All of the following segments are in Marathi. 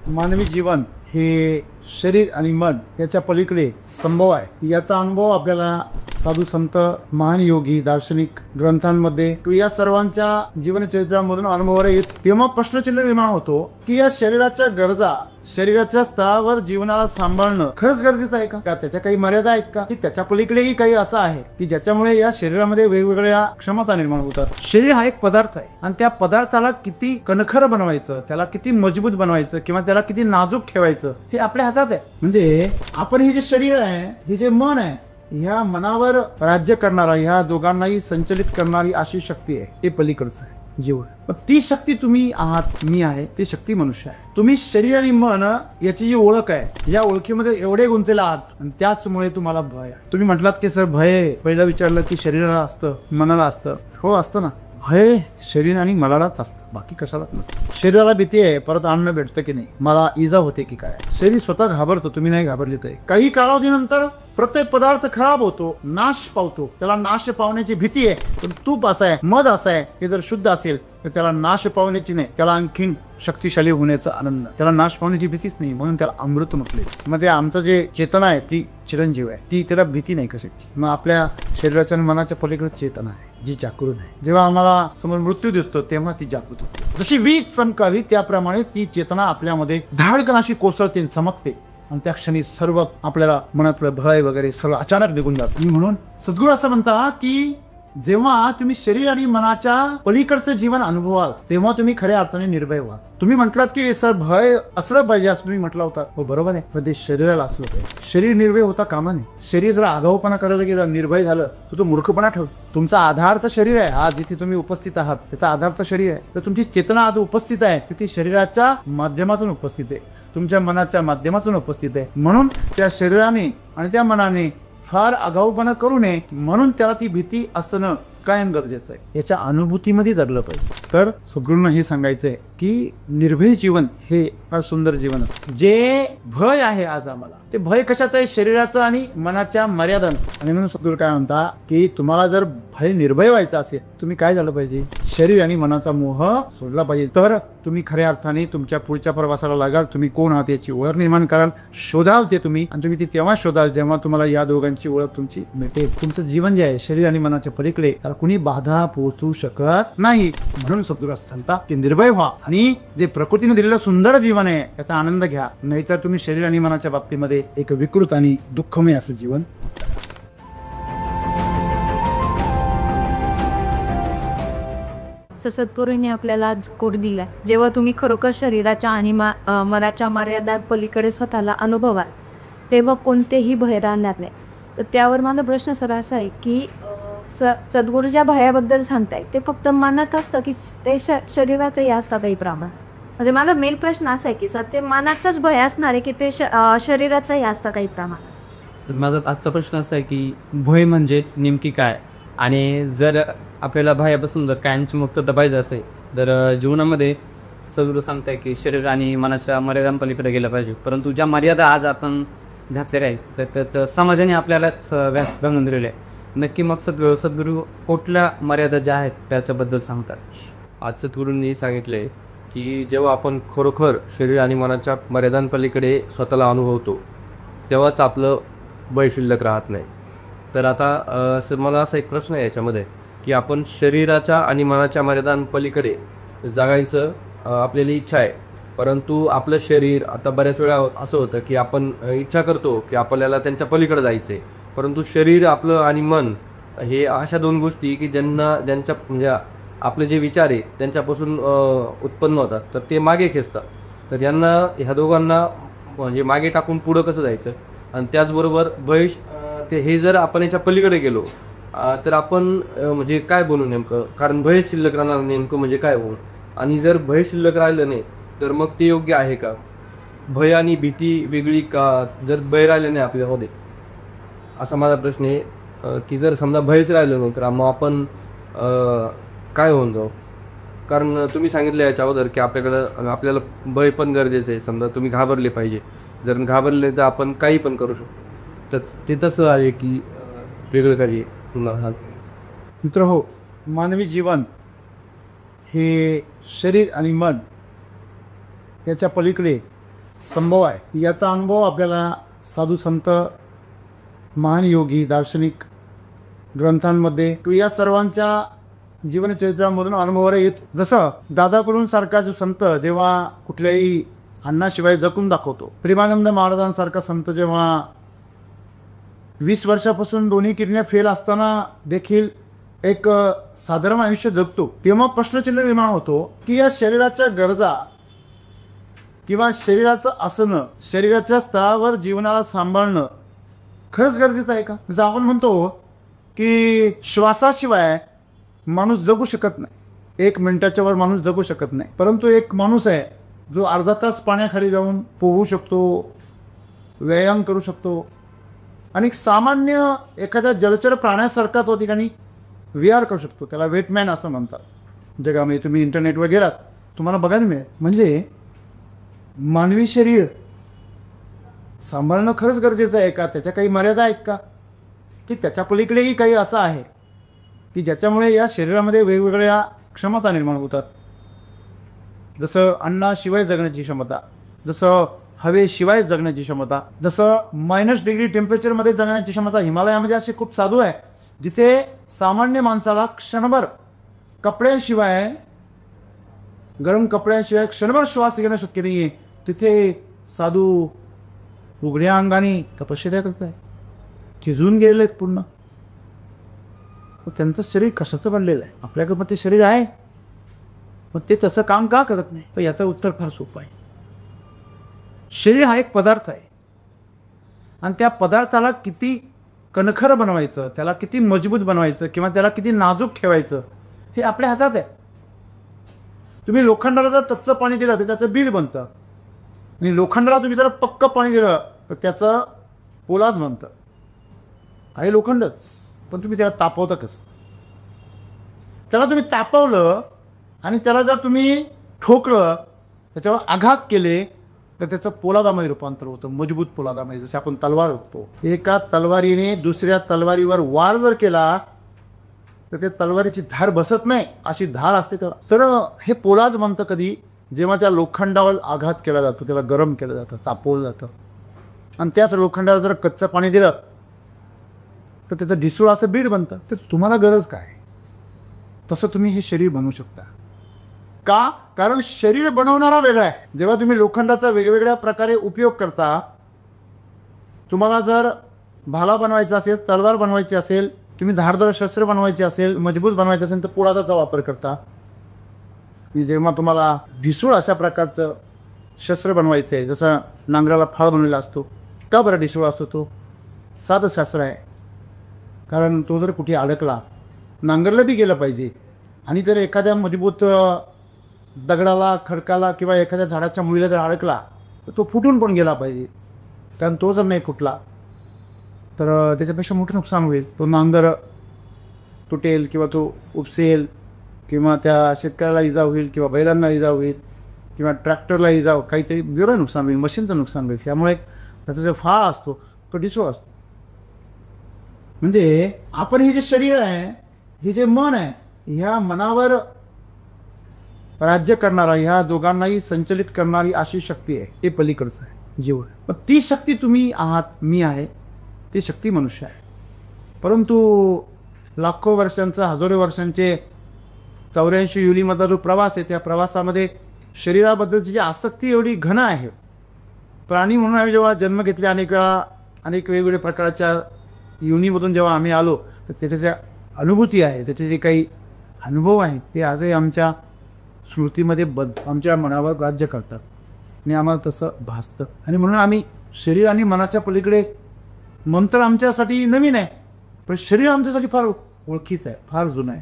मानवी जीवन हे शरीर आणि मन याच्या पलीकडे संभव आहे याचा अनुभव आपल्याला साधू संत महान योगी दार्शनिक ग्रंथांमध्ये या सर्वांच्या जीवनचरित्रामधून अनुभवाला येत तेव्हा प्रश्नचिन्ह निर्माण होतो की या शरीराच्या गरजा शरीराच्या स्तरावर जीवनाला सांभाळणं खरंच गरजेचं आहे का त्याच्या काही मर्यादा आहेत का की त्याच्या पलीकडेही काही असं आहे की ज्याच्यामुळे या शरीरामध्ये वेगवेगळ्या क्षमता निर्माण होतात। शरीर हा एक पदार्थ आहे आणि त्या पदार्थाला किती कणखर बनवायचं त्याला किती मजबूत बनवायचं किंवा त्याला किती नाजूक ठेवायचं हे आपल्या हातात आहे। म्हणजे आपण हे जे शरीर आहे हे जे मन आहे ह्या मनावर राज्य करणारा ह्या दोघांनाही संचलित करणारी अशी शक्ती आहे हे पलीकडचं आहे जीवन। पण ती शक्ती तुम्ही आहात मी आहे ती शक्ती मनुष्य आहे। तुम्ही शरीर आणि मन याची जी ओळख आहे या ओळखीमध्ये एवढे गुंतलेला आहात आणि त्याचमुळे तुम्हाला भय आहे। तुम्ही म्हटलात की सर भय पहिला विचारलं की शरीराला असतं मनाला असतं हो असतं ना भय शरीर आणि मनालाच असतं बाकी कशालाच नसतं। शरीराला भीती आहे परत अन्न भेटतं की नाही मला इजा होते की काय शरीर स्वतः घाबरतो तुम्ही नाही घाबरले तर काही कालावधीनंतर प्रत्येक पदार्थ खराब होतो नाश पावतो त्याला नाश पावण्याची भीती आहे। पण तूप असं आहे मध असं आहे हे जर शुद्ध असेल तर त्याला नाश पावण्याची नाही त्याला आणखीन शक्तिशाली होण्याचा आनंद त्याला नाश पावण्याची भीतीच नाही म्हणून त्याला अमृत म्हटले। मग ते आमचं जे चेतना आहे ती चिरंजीव आहे ती त्याला भीती नाही कशाची। मग आपल्या शरीराच्या आणि मनाच्या पलीकडे चेतना आहे जी जागृत आहे। जेव्हा आम्हाला समोर मृत्यू दिसतो तेव्हा ती जागृत होते जशी वीज चमकावी त्याप्रमाणे ती चेतना आपल्यामध्ये धाडकन अशी कोसळते चमकते आणि त्या क्षणी सर्व आपल्याला मनातलं भय वगैरे सगळं अचानक निघून जातं। म्हणून सद्गुरू असं म्हणता की जेव्हा तुम्ही शरीर आणि मनाच्या पलीकडचं जीवन अनुभवाल तेव्हा तुम्ही खऱ्या अर्थाने निर्भय व्हाल। तुम्ही म्हटलात की सर भय असलं पाहिजे असं तुम्ही म्हटलं होता हो बरोबर आहे पण ते शरीराला असलं पाहिजे। शरीर निर्भय होता कामा नये। शरीर जर आगाऊपणा करायला गेलं निर्भय झालं तर तो मूर्खपणा ठेवतो। तुमचा आधार तर शरीर आहे आज जिथे तुम्ही उपस्थित आहात त्याचा आधार तर शरीर आहे तर तुमची चेतना आज उपस्थित आहे ती शरीराच्या माध्यमातून उपस्थित आहे तुमच्या मनाच्या माध्यमातून उपस्थित आहे। म्हणून त्या शरीराने आणि त्या मनाने फार आगाऊपणा करू नये म्हणून त्याला ती भीती असणं कायम गरजेचं आहे याच्या अनुभूतीमध्ये जगलं पाहिजे। तर सगळ्यांना हे सांगायचंय की निर्भय जीवन हे फार सुंदर जीवन असतं। जे भय आहे आज आम्हाला ते भय कशाचं आहे शरीराचं आणि मनाच्या मर्यादांचं। आणि म्हणून सद्गुरू काय म्हणता की तुम्हाला जर भय निर्भय व्हायचं असेल तुम्ही काय झालं पाहिजे शरीर आणि मनाचा मोह सोडला पाहिजे तर तुम्ही खऱ्या अर्थाने तुमच्या पुढच्या प्रवासाला लागाल। तुम्ही कोण आहात याची ओळख निर्माण कराल शोधाल ते तुम्ही आणि तुम्ही ती तेव्हा शोधाल जेव्हा तुम्हाला या दोघांची ओळख तुमची मिळेल। तुमचं जीवन जे आहे शरीर आणि मनाच्या पलीकडे त्याला कुणी बाधा पोहोचू शकत नाही। म्हणून सद्गुरू सांगता की निर्भय व्हा आणि जे प्रकृतीने दिलेलं सुंदर जीवन आहे त्याचा आनंद घ्या नाहीतर तुम्ही शरीर आणि मनाच्या बाबतीमध्ये एक विकृत आणि दुःखमय असं जीवन। सद्गुरूंनी आपल्याला आज कोड दिलाय जेव्हा तुम्ही खरोखर शरीराच्या आणि मनाच्या मर्यादा पलीकडे स्वतःला अनुभवाल तेव्हा कोणतेही भय राहणार नाही। तर त्यावर माझा प्रश्न सर असा आहे की सद्गुरू ज्या भयाबद्दल सांगताय ते फक्त मनात असतं की ते शरीरातही असतं काही प्रमाण म्हणजे माझा मेन प्रश्न असा आहे की सर ते मनाचाच भय असणार आहे की ते शरीराचंही असतं काही प्रमाण। सर माझा आजचा प्रश्न असा आहे की भय म्हणजे नेमकी काय आणि जर आपल्याला भयापासून जर कायमची मुक्तता पाहिजे असेल तर जीवनामध्ये सद्गुरू सांगताय की शरीर आणि मनाच्या मर्यादांपलीकडे गेलं पाहिजे। परंतु ज्या मर्यादा आज आपण घातलेल्या आहेत तर समाजाने आपल्यालाच घालून दिलेल्या आहे। नक्की मग सद्गुरू कुठल्या मर्यादा ज्या आहेत त्याच्याबद्दल सांगतात। आज सद्गुरूंनी सांगितले की जेव्हा आपण खरोखर शरीर आणि मनाच्या मर्यादांपलीकडे स्वतःला अनुभवतो तेव्हाच आपलं भय शिल्लक राहत नाही। तर आता मला असा एक प्रश्न आहे याच्यामध्ये की आपण शरीराच्या आणि मनाच्या मर्यादांपलीकडे जगायचं आपल्याला इच्छा आहे परंतु आपलं शरीर आता बऱ्याच वेळा असं होतं की आपण इच्छा करतो की आपल्याला त्यांच्या पलीकडे जायचं आहे परंतु शरीर आपलं आणि मन हे अशा दोन गोष्टी की ज्यांच्या म्हणजे आपले जे विचार आहे त्यांच्यापासून उत्पन्न होतात तर ते मागे खेचतात। तर ह्या दोघांना म्हणजे मागे टाकून पुढं कसं जायचं आणि त्याचबरोबर भय ते हे जर आपण याच्या पलीकडे गेलो तर आपण म्हणजे काय बनू नेमकं कारण भय शिल्लक राहणार नेमकं म्हणजे काय होऊ आणि जर भय शिल्लक राहिलं नाही तर मग ते योग्य आहे का भय आणि भीती वेगळी का जर भय राहिलं नाही आपल्यामध्ये असा माझा प्रश्न आहे की जर समजा भयच राहिलं नाही तर मग आपण काय होऊन जाऊ कारण तुम्ही सांगितलं याच्या अगोदर की आपल्याला भय पण गरजेचं आहे। समजा तुम्ही घाबरले पाहिजे जर घाबरले तर आपण काही पण करू शकतो तर ते तसं आहे की वेगळं काही मित्र हो मानवी जीवन हे शरीर आणि मन याच्या पलीकडे संभव आहे याचा अनुभव आपल्याला साधू संत महान योगी दार्शनिक ग्रंथांमध्ये या सर्वांच्या जीवनचरित्रामधून अनुभवाला येत. जसं दादाकडून सारखा जो संत जेव्हा कुठल्याही अन्नाशिवाय जगून दाखवतो, प्रेमानंद महाराजांसारखा संत जेव्हा 20 वर्षापासून दोन्ही किडन्या फेल असताना देखील एक साधारण आयुष्य जगतो, तेव्हा प्रश्नचिन्ह निर्माण होतो की या शरीराच्या गरजा किंवा शरीराचं असणं, शरीराच्या स्तरावर जीवनाला सांभाळणं खरंच गरजेचं आहे का? जसं आपण म्हणतो की श्वासाशिवाय माणूस जगू शकत नाही, 1 मिनिटाच्या वर माणूस जगू शकत नाही. परंतु एक माणूस आहे जो अर्धा तास पाण्याखाली जाऊन पोहू शकतो, व्यायाम करू शकतो आणि सामान्य एखाद्या जलचर प्राण्यासारखा तो ठिकाणी विहार करू शकतो. त्याला वेटमॅन असं म्हणतात जगामध्ये. तुम्ही इंटरनेटवर गेलात तुम्हाला बघायला मिळेल. म्हणजे मानवी शरीर सांभाळणं खरंच गरजेचं आहे का? त्याच्या काही मर्यादा आहेत का? की त्याच्या पलीकडेही काही असं आहे की ज्याच्यामुळे या शरीरामध्ये वेगवेगळ्या क्षमता निर्माण होतात. जसं अन्नाशिवाय जगण्याची क्षमता, जसं हवेशिवाय जगण्याची क्षमता, जसं -डिग्री टेम्परेचरमध्ये जगण्याची क्षमता. हिमालयामध्ये असे खूप साधू आहे जिथे सामान्य माणसाला क्षणभर कपड्यांशिवाय, गरम कपड्यांशिवाय क्षणभर श्वास घेणं शक्य नाही आहे. तिथे साधू उघड्या अंगाने तपश्चर्या करत आहे, थिजून गेलेले आहेत पूर्ण. त्यांचं शरीर कशाचं बनलेलं आहे? आपल्याकडे मग ते शरीर आहे, मग ते तसं काम का करत नाही? तर याचं उत्तर फार सोपं आहे. शरीर हा एक पदार्थ आहे आणि त्या पदार्थाला किती कणखर बनवायचं, त्याला किती मजबूत बनवायचं किंवा त्याला किती नाजूक ठेवायचं हे आपल्या हातात आहे. तुम्ही लोखंडाला जर कच्चं पाणी दिलं तर त्याचं बीड बनतं आणि लोखंडाला तुम्ही जर पक्क पाणी दिलं तर त्याचं पोलाद बनतं. आहे लोखंडच, पण तुम्ही त्याला तापवता कसं? त्याला तुम्ही तापवलं आणि त्याला जर तुम्ही ठोकलं, त्याच्यावर आघात केले तर त्याचं पोलादामध्ये रूपांतर होतं, मजबूत पोलादामध्ये. जसे आपण तलवार होतो, एका तलवारीने दुसऱ्या तलवारीवर वार जर केला तर त्या तलवारीची धार बसत नाही, अशी धार असते त्याला. तर हे पोलाद म्हणतं कधी जेव्हा त्या लोखंडावर आघात केला जातो, त्याला गरम केलं जातं, तापवलं जातं. आणि त्याच लोखंडाला जर कच्चं पाणी दिलं तर त्याचं ढिसूळ असं बीड बनतं. तर तुम्हाला गरज काय? तसं तुम्ही हे शरीर बनवू शकता का? कारण शरीर बनवणारा वेगळा आहे. जेव्हा तुम्ही लोखंडाचा वेगवेगळ्या प्रकारे उपयोग करता, तुम्हाला जर भाला बनवायचा असेल, तलवार बनवायची असेल, तुम्ही धारदार शस्त्र बनवायचे असेल, मजबूत बनवायचे असेल तर पोलादाचा वापर करता. जेव्हा तुम्हाला ढिसूळ अशा प्रकारचं शस्त्र बनवायचं आहे, जसं नांगराला फाळ बनवलेला असतो, का बरं ढिसूळ असतो? तो साधं शास्त्र आहे. कारण तो जर कुठे अडकला, नांगरला बी गेलं पाहिजे. आणि जर एखाद्या मजबूत दगडाला, खडकाला किंवा एखाद्या झाडाच्या मुळीला जर अडकला तर तो फुटून पण गेला पाहिजे. कारण तो जर नाही फुटला तर त्याच्यापेक्षा मोठं नुकसान होईल. तो नांगर तुटेल किंवा तो उपसेल किंवा त्या शेतकऱ्याला इजा होईल किंवा बैलांना इजा होईल किंवा ट्रॅक्टरला इजा, काहीतरी वेगळं नुकसान होईल, मशीनचं नुकसान होईल. त्यामुळे त्याचा जो फाळ असतो तो ढिसूळ असतो. म्हणजे आपण हे जे शरीर आहे, हे जे मन आहे, ह्या मनावर राज्य करणारा, ह्या दोघांनाही संचलित करणारी अशी शक्ती आहे. हे पलीकडचं आहे जीवन. पण ती शक्ती तुम्ही आहात, मी आहे, ती शक्ती मनुष्य आहे. परंतु लाखो वर्षांचा, हजारो वर्षांचे 84 योनीमधला जो प्रवास आहे, त्या प्रवासामध्ये शरीराबद्दलची जी आसक्ती एवढी घन आहे. प्राणी म्हणून आम्ही जेव्हा जन्म घेतले, अनेक वेगवेगळ्या प्रकारच्या योनीमधून जेव्हा आम्ही आलो, तर त्याच्या ज्या अनुभूती आहे, त्याचे जे काही अनुभव आहेत ते आजही आमच्या स्मृतीमध्ये आमच्या मनावर राज्य करतात आणि आम्हाला तसं भासतं. आणि म्हणून आम्ही शरीर आणि मनाच्या पलीकडे, मन तर आमच्यासाठी नवीन आहे, पण शरीर आमच्यासाठी फार ओळखीचं आहे, फार जुनं आहे.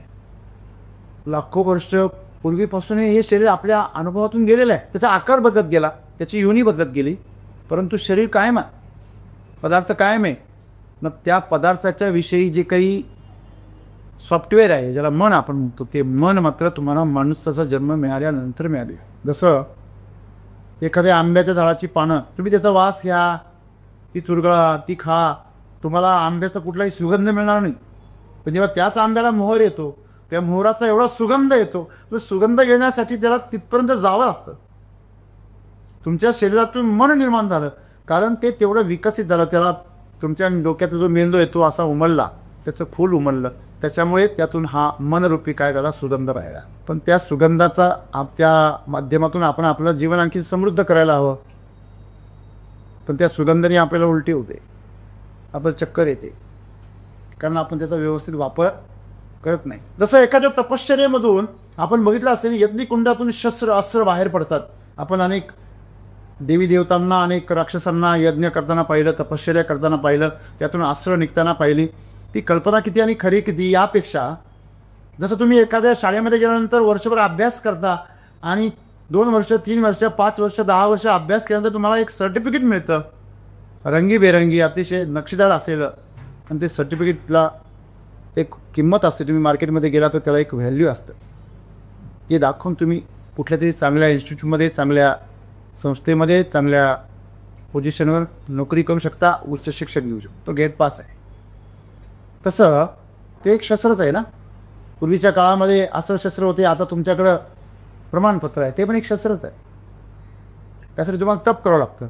लाखो वर्ष पूर्वीपासून हे शरीर आपल्या अनुभवातून गेलेलं आहे. त्याचा आकार बदलत गेला, त्याची योनी बदलत गेली, परंतु शरीर कायम आहे, पदार्थ कायम आहे. मग त्या पदार्थाच्या विषयी जे काही सॉफ्टवेअर आहे, ज्याला मन आपण म्हणतो, ते मन मात्र तुम्हाला माणसाचा जन्म मिळाल्यानंतर मिळाले. जसं एखाद्या आंब्याच्या झाडाची पानं, तुम्ही त्याचा वास घ्या, ती चुरगळा, ती खा, तुम्हाला आंब्याचा कुठलाही सुगंध मिळणार नाही. पण जेव्हा त्याच आंब्याला मोहर येतो, त्या मोहराचा एवढा सुगंध येतो, तो सुगंध घेण्यासाठी त्याला तिथपर्यंत जावं लागतं. तुमच्या शरीरातून मन निर्माण झालं, कारण ते तेवढं विकसित झालं. त्याला तुमच्या डोक्याचा जो मेंदू आहे तो असा उमलला, त्याचं फूल उमललं, त्याच्यामुळे त्यातून हा मनरूपी काय झाला, सुगंध राहिला. पण त्या सुगंधाचा त्या माध्यमातून आपण आपलं जीवन आणखी समृद्ध करायला हवं. पण त्या सुगंधाने आपल्याला उलटी होते, आपल्याला चक्कर येते, कारण आपण त्याचा व्यवस्थित वापर करत नाही. जसं एखाद्या तपश्चर्येमधून आपण बघितलं असेल, यज्ञकुंडातून शस्त्र अस्त्र बाहेर पडतात. आपण अनेक देवी देवतांना, अनेक राक्षसांना यज्ञ करताना पाहिलं, तपश्चर्या करताना पाहिलं, त्यातून अस्त्र निघताना पाहिली. ती कल्पना किती आणि खरी किती यापेक्षा जसं तुम्ही एखाद्या शाळेमध्ये गेल्यानंतर वर्षभर अभ्यास करता आणि 2 वर्ष 3 वर्ष 5 वर्ष 10 वर्ष अभ्यास केल्यानंतर तुम्हाला एक सर्टिफिकेट मिळतं, रंगीबेरंगी अतिशय नक्षीदार असेल, आणि ते सर्टिफिकेटला एक किंमत असते. तुम्ही मार्केटमध्ये गेला तर त्याला एक व्हॅल्यू असतं. ते दाखवून तुम्ही कुठल्या तरी चांगल्या इन्स्टिट्यूटमध्ये, चांगल्या संस्थेमध्ये, चांगल्या पोझिशनवर नोकरी करू शकता, उच्च शिक्षण घेऊ शकतो. तो गेट पास आहे. तसं ते एक शस्त्रच आहे ना. पूर्वीच्या काळामध्ये असं शस्त्र होते, आता तुमच्याकडं प्रमाणपत्र आहे, ते पण एक शस्त्रच आहे. त्यासाठी तुम्हाला तप करावं लागतं.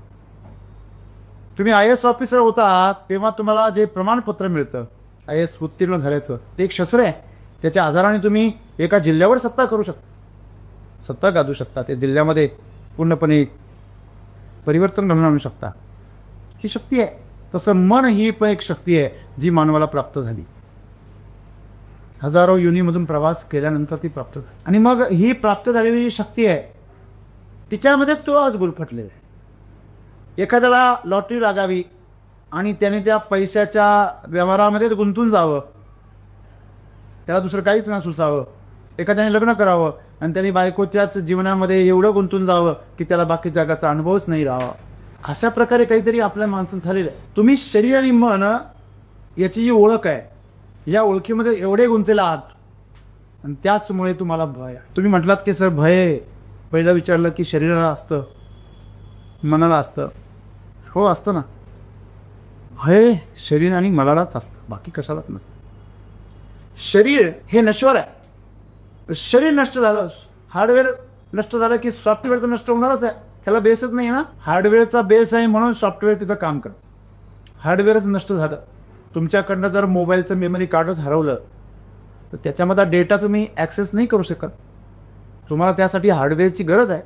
तुम्ही IAS ऑफिसर होता तेव्हा तुम्हाला जे प्रमाणपत्र मिळतं IAS उत्तीर्ण झाल्याचं, ते एक शस्त्र आहे. त्याच्या आधाराने तुम्ही एका जिल्ह्यावर सत्ता करू शकता, सत्ता गाजू शकता, ते जिल्ह्यामध्ये पूर्णपणे परिवर्तन घडवून आणू शकता. ही शक्ती आहे. तसं मन ही पण एक शक्ती आहे जी मानवाला प्राप्त झाली. हजारो युनीमधून प्रवास केल्यानंतर ती प्राप्त झाली. आणि मग ही प्राप्त झालेली जी शक्ती आहे तिच्यामध्येच तो आज गुरफटलेला आहे. एखाद्याला लॉटरी लागावी आणि त्याने त्या पैशाच्या व्यवहारामध्ये गुंतून जावं, त्याला दुसरं काहीच न सुचावं. एखाद्याने लग्न करावं आणि त्यांनी बायकोच्याच जीवनामध्ये एवढं गुंतून जावं की त्याला बाकी जगाचा अनुभवच नाही राहावा. अशा प्रकारे काहीतरी आपल्या माणसानं झालेलं आहे. तुम्ही शरीर आणि मन याची जी ओळख आहे, या ओळखीमध्ये एवढे गुंतलेले आहात, आणि त्याचमुळे तुम्हाला भय आहे. तुम्ही म्हटलात की सर भय, पहिलं विचारलं की शरीराला असतं, मनाला असतं. हो असतं ना. भय शरीर आणि मनालाच असतं, बाकी कशालाच नसतं. शरीर हे नश्वर आहे. शरीर नष्ट झालं, हार्डवेअर नष्ट झालं की सॉफ्टवेअर तर नष्ट होणारच आहे. त्याला बेसच नाही ना. हार्डवेअरचा बेस आहे म्हणून सॉफ्टवेअर तिथं काम करतं. हार्डवेअरच नष्ट झालं, तुमच्याकडनं जर मोबाईलचं मेमरी कार्डच हरवलं तर त्याच्यामध्ये डेटा तुम्ही ॲक्सेस नाही करू शकत. तुम्हाला त्यासाठी हार्डवेअरची गरज आहे.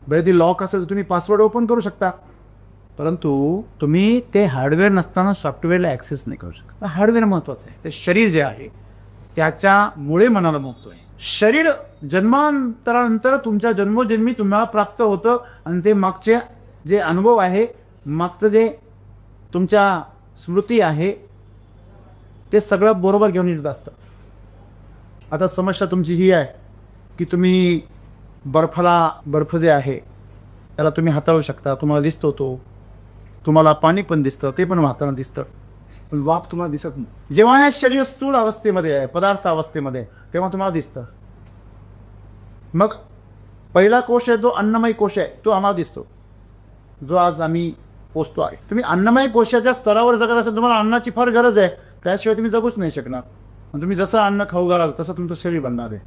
बरं ती लॉक असेल तर तुम्ही पासवर्ड ओपन करू शकता, परंतु तुम्ही ते हार्डवेअर नसताना सॉफ्टवेअरला ॲक्सेस नाही करू शकत. हार्डवेअर महत्त्वाचं आहे. ते शरीर जे आहे त्याच्यामुळे मनाला महत्त्व आहे. शरीर जन्मांतरानंतर तुमच्या जन्मोजन्मी तुम्हाला प्राप्त होतं, आणि ते मागचे जे अनुभव आहे, मागचं जे तुमच्या स्मृती आहे, ते सगळं बरोबर घेऊन येत असतं. आता समस्या तुमची ही आहे की तुम्ही बर्फ जे आहे त्याला तुम्ही हाताळू शकता, तुम्हाला दिसतो तो, तुम्हाला पाणी पण दिसतं, ते पण वाहताना दिसतं, पण वाफ तुम्हाला दिसत नाही. जेव्हा हे शरीर स्थूल अवस्थेमध्ये आहे, पदार्थ अवस्थेमध्ये, तेव्हा तुम्हाला दिसतं. मग पहिला कोश आहे जो अन्नमय कोश आहे, तो आम्हाला दिसतो, जो आज आम्ही पोचतो आहे. तुम्ही अन्नमय कोशाच्या स्तरावर जगत असेल, तुम्हाला अन्नाची फार गरज आहे, त्याशिवाय तुम्ही जगूच नाही शकणार. आणि तुम्ही जसं अन्न खाऊ घालाल तसं तुमचं शरीर बनणार आहे.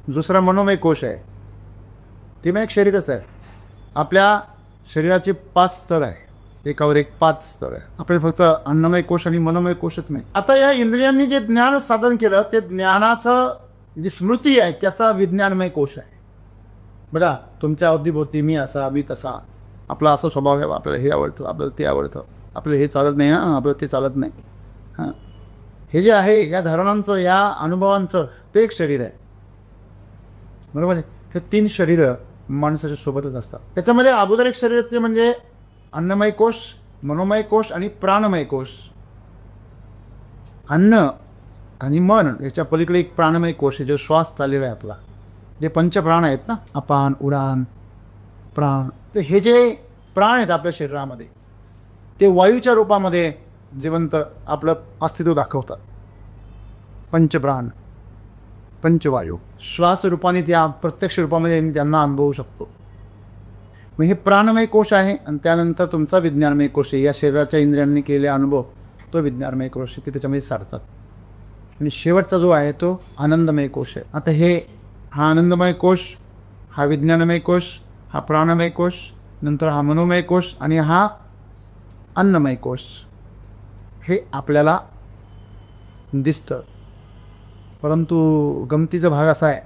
दुसरा मनोमय कोश आहे, ते पण एक शरीरच आहे. आपल्या शरीराचे 5 स्तर आहे, एकावर एक 5 स्तर आहे. आपल्याला फक्त अन्नमय कोश आणि मनोमय कोशच नाही. आता या इंद्रियांनी जे ज्ञान साधन केलं, ते ज्ञानाचं जी स्मृती आहे त्याचा विज्ञानमय कोश आहे. बघा तुमच्या अवतीभोवती मी असा, मी तसा, आपला असा स्वभाव आहे, आपल्याला हे आवडतं, आपल्याला ते आवडतं, आपल्याला हे चालत नाही, हां आपल्याला ते चालत नाही. हां हे जे आहे या धारणांचं, या अनुभवांचं, ते एक शरीर आहे. बरोबर आहे. हे 3 शरीरं माणसाच्या सोबतच असतात. त्याच्यामध्ये अगोदर एक शरीर ते म्हणजे अन्नमय कोश, मनोमय कोश आणि प्राणमय कोश. अन्न आणि मन याच्या पलीकडे एक प्राणमय कोश आहे, जो श्वास चाललेला आहे आपला, जे पंचप्राण आहेत ना, अपान, उडान, प्राण. तर हे जे प्राण आहेत आपल्या शरीरामध्ये, ते वायूच्या रूपामध्ये जिवंत आपलं अस्तित्व दाखवतात. पंचप्राण, पंचवायू, श्वास रूपाने त्या प्रत्यक्ष रूपामध्ये त्यांना अनुभवू शकतो. मग हे प्राणमय कोश आहे, आणि त्यानंतर तुमचा विज्ञानमय कोश आहे. या शरीराच्या इंद्रियांनी केलेला अनुभव तो विज्ञानमय कोश ते त्याच्यामध्ये सारतात. आणि शेवटचा जो आहे तो आनंदमय कोश आहे. आता हा आनंदमय कोश, हा विज्ञानमय कोश, हा प्राणमय कोश, नंतर हा मनोमय कोश आणि हा अन्नमय कोश हे आपल्याला दिसतं. परंतु गमतीचा भाग असा आहे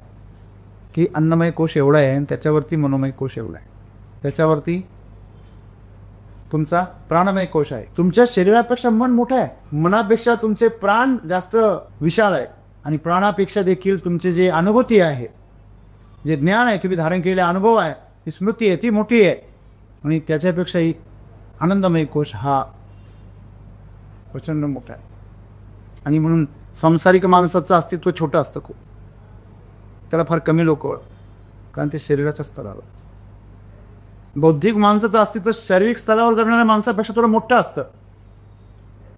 की अन्नमय कोश एवढा आहे आणि त्याच्यावरती मनोमय कोश एवढा आहे, त्याच्यावरती तुमचा प्राणमय कोश आहे. तुमच्या शरीरापेक्षा मन मोठं आहे, मनापेक्षा तुमचे प्राण जास्त विशाल आहे आणि प्राणापेक्षा देखील तुमचे जे अनुभूती आहे, जे ज्ञान आहे, तुम्ही धारण केलेले अनुभव आहे, ती स्मृती आहे, ती मोठी आहे. आणि त्याच्यापेक्षाही आनंदमय कोश हा प्रचंड मोठा आहे. आणि म्हणून सांसारिक माणसाचं अस्तित्व छोटं असतं खूप, त्याला फार कमी लोक ओळखतात, कारण ते शरीराच्या स्तरावर. बौद्धिक माणसाचं अस्तित्व शारीरिक स्तरावर जगणाऱ्या माणसापेक्षा थोडं मोठं असतं,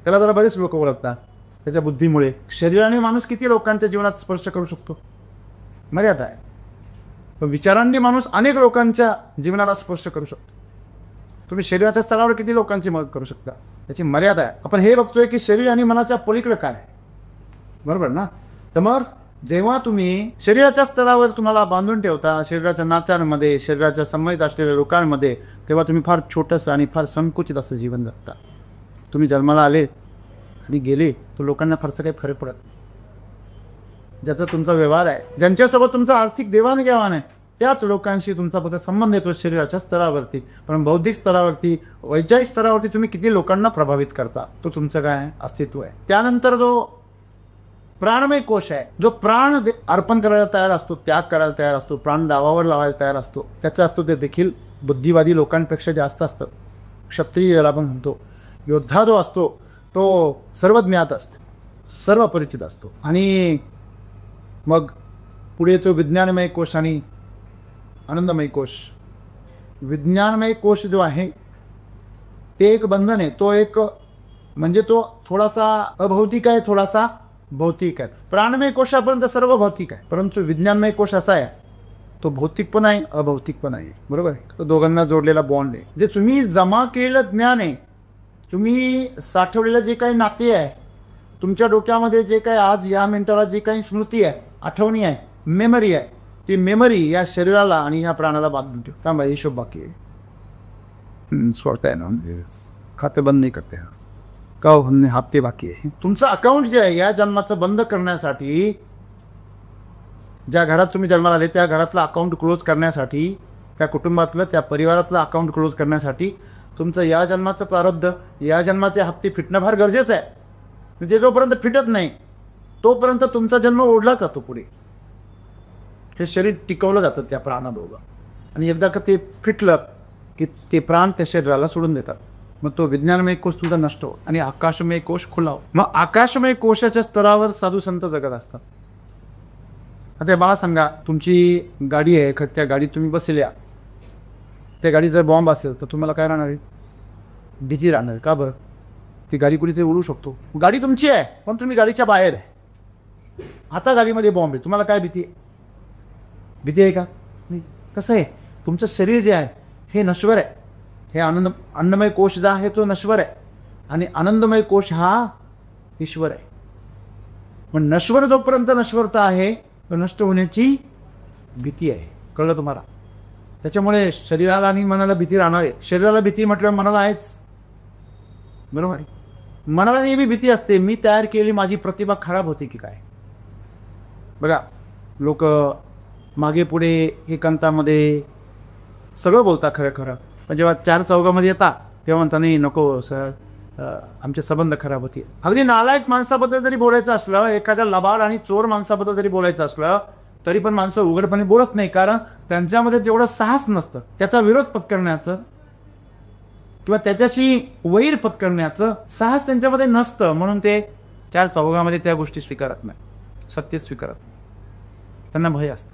त्याला जरा बरेच लोक ओळखतात त्याच्या बुद्धीमुळे. शरीराने माणूस किती लोकांच्या जीवनात स्पर्श करू शकतो, मर्यादा आहे. पण विचारांनी माणूस अनेक लोकांच्या जीवनाला स्पर्श करू शकतो. तुम्ही शरीराच्या स्तरावर किती लोकांची मदत करू शकता, त्याची मर्यादा आहे. आपण हे बघतोय की शरीर आणि मनाच्या पलीकडे काय आहे, बरोबर ना. तर मग जेव्हा तुम्ही शरीराच्या स्तरावर तुम्हाला बांधून ठेवता, शरीराच्या नात्यांमध्ये, शरीराच्या संबंधित असलेल्या लोकांमध्ये, तेव्हा तुम्ही फार छोटंसं आणि फार संकुचित असं जीवन जगता. तुम्ही जन्माला आले आणि गेले तर लोकांना फारसं काही फरक पडत. ज्याचा तुमचा व्यवहार आहे, ज्यांच्यासोबत तुमचा आर्थिक देवाणघेवाण आहे, त्याच लोकांशी तुमचा फक्त संबंध येतो शरीराच्या स्तरावरती. पण बौद्धिक स्तरावरती, वैचारिक स्तरावरती तुम्ही किती लोकांना प्रभावित करता, तो तुमचं काय अस्तित्व आहे. त्यानंतर जो प्राणमय कोश आहे, जो प्राण अर्पण करायला तयार असतो, त्याग करायला तयार असतो, प्राण दावावर लावायला तयार असतो, त्याचं असतो ते देखील बुद्धिवादी लोकांपेक्षा जास्त असतं. क्षत्रिय ज्याला आपण म्हणतो, योद्धा जो असतो तो सर्वज्ञात असतो, सर्व परिचित असतो. आणि मग पुढे तो विज्ञानमय कोश आणि आनंदमय कोश. विज्ञानमय कोश जो आहे ते एक बंधन आहे, तो एक म्हणजे तो थोडासा अभौतिक आहे, थोडासा भौतिक आहे. प्राणमय कोशापर्यंत सर्व भौतिक आहे, परंतु विज्ञानमय कोश असा आहे, तो भौतिक पण आहे, अभौतिक पण आहे, बरोबर आहे. तो दोघांना जोडलेला बॉन्ड आहे. जे तुम्ही जमा केलेलं ज्ञान आहे, तुम्ही साठवलेलं जे काही नाते आहे, तुमच्या डोक्यामध्ये जे काही आज या मिनिटाला जे काही स्मृती आहे, आठवणी आहे, मेमरी आहे, ती मेमरी या शरीराला आणि ह्या प्राणाला बांधून ठेव. त्यामुळे हिशोब बाकी आहे, सोडता आहे ना, खाते बंद नाही करते का, हप्ते बाकी आहे. तुमचं अकाउंट जे आहे या जन्माचं बंद करण्यासाठी, ज्या घरात तुम्ही जन्माला आले त्या घरातलं अकाउंट क्लोज करण्यासाठी, त्या कुटुंबातलं, त्या परिवारातलं अकाउंट क्लोज करण्यासाठी तुमचं या जन्माचं प्रारब्ध, या जन्माचे हप्ते फिटणं फार गरजेचं आहे. म्हणजे जोपर्यंत फिटत नाही तोपर्यंत तुमचा जन्म ओढला जातो पुढे. हे शरीर टिकवलं जातं त्या प्राणाबरोबर, आणि एकदा का ते फिटलं की ते प्राण त्या शरीराला सोडून देतात. मग तो विज्ञानमय कोश तुमचा नष्ट हो आणि आकाशमय कोश खुला हो. मग आकाशमय कोशाच्या स्तरावर साधू संत जगत असतात. आता मला सांगा, तुमची गाडी आहे, त्या गाडीत तुम्ही बसल्या, त्या गाडीत जर बॉम्ब असेल तर तुम्हाला काय राहणार आहे, भीती राहणार. का बरं, ती गाडी कुठेतरी उडू शकतो. गाडी तुमची आहे पण तुम्ही गाडीच्या बाहेर आहे, आता गाडीमध्ये बॉम्ब आहे, तुम्हाला काय भीती आहे, भीती आहे का नाही. कसं आहे, तुमचं शरीर जे आहे हे नश्वर आहे, हे अन्नमय कोश जो आहे तो नश्वर आहे आणि आनंदमय कोश हा ईश्वर आहे. पण नश्वर जोपर्यंत नश्वरता आहे तो नष्ट होण्याची भीती आहे, कळलं तुम्हाला. त्याच्यामुळे शरीराला आणि मनाला भीती राहणार आहे. शरीराला भीती म्हटल्यावर मनाला आहेच, बरोबर आहे. मनाला नेहमी भीती असते, मी तयार केलेली माझी प्रतिभा खराब होते की काय. बघा, लोक मागे पुढे एकांतामध्ये सगळं बोलतात खरं खरं, पण जेव्हा चार चौघामध्ये येतात तेव्हा म्हणता नाही नको सर, आमचे संबंध खराब होते. अगदी नालायक माणसाबद्दल जरी बोलायचं असलं, एखाद्या लबाड आणि चोर माणसाबद्दल जरी बोलायचं असलं तरी पण माणसं उघडपणे बोलत नाही, कारण त्यांच्यामध्ये तेवढं साहस नसतं त्याचा विरोध पत्करण्याचं किंवा त्याच्याशी वैर पत्करण्याचं साहस त्यांच्यामध्ये नसतं. म्हणून ते चार चौघामध्ये त्या गोष्टी स्वीकारत नाही, सत्य स्वीकारत नाही. त्यांना भय असतं,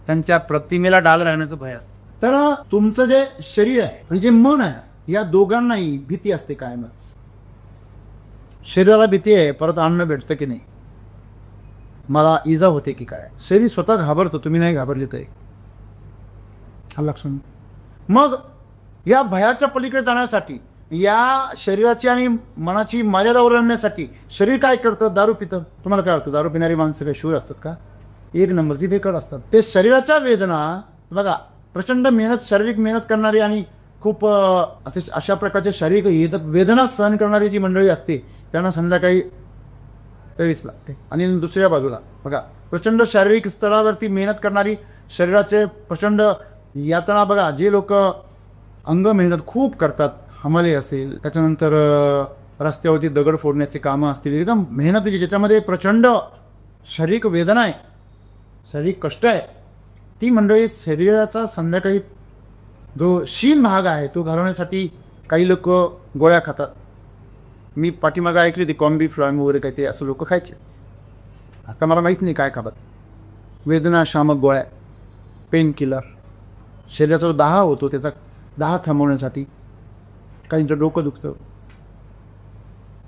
त्यांच्या प्रतिमेला डाल राहण्याचं भय असतं. तर तुमचं जे शरीर आहे आणि जे मन आहे या दोघांनाही भीती असते कायमच. शरीराला भीती आहे परत अन्न भेटतं की नाही, मला इजा होते की काय. शरीर स्वतः घाबरतो, तुम्ही नाही घाबरले तर. हा लक्षण. मग या भयाच्या पलीकडे जाण्यासाठी, या शरीराची आणि मनाची मर्यादा ओलांडण्यासाठी शरीर काय करतं, दारू पितं. तुम्हाला काय वाटतं, दारू पिणारी माणसं काही शूर असतात का, एक नंबरची बेकड असतात. ते शरीराच्या वेदना बघा, प्रचंड मेहनत, शारीरिक मेहनत करणारी आणि खूप अशा प्रकारचे शारीरिक वेदना सहन करणारी जी मंडळी असते त्यांना संध्याकाळी प्यावीच लागते. आणि दुसऱ्या बाजूला बघा, प्रचंड शारीरिक स्तरावरती मेहनत करणारी, शरीराचे प्रचंड यातना बघा, जे लोक अंग मेहनत खूप करतात, हमाली असेल, त्याच्यानंतर रस्त्यावरती दगड फोडण्याची कामं असतील, एकदम मेहनतीची, ज्याच्यामध्ये प्रचंड शारीरिक वेदना आहे, शारीरिक कष्ट आहे, ती मंडळी शरीराचा संध्याकाळी जो शीन भाग आहे तो घालवण्यासाठी काही लोक गोळ्या खातात. मी पाठीमागं ऐकली होती कॉम्बी फ्लॉइम वगैरे काही ते असं लोक खायचे. आता मला माहीत नाही काय खातात. वेदनाशामक गोळ्या, पेन किलर, शरीराचा जो दाह होतो त्याचा दाह थांबवण्यासाठी. काहींचं डोकं दुखतं,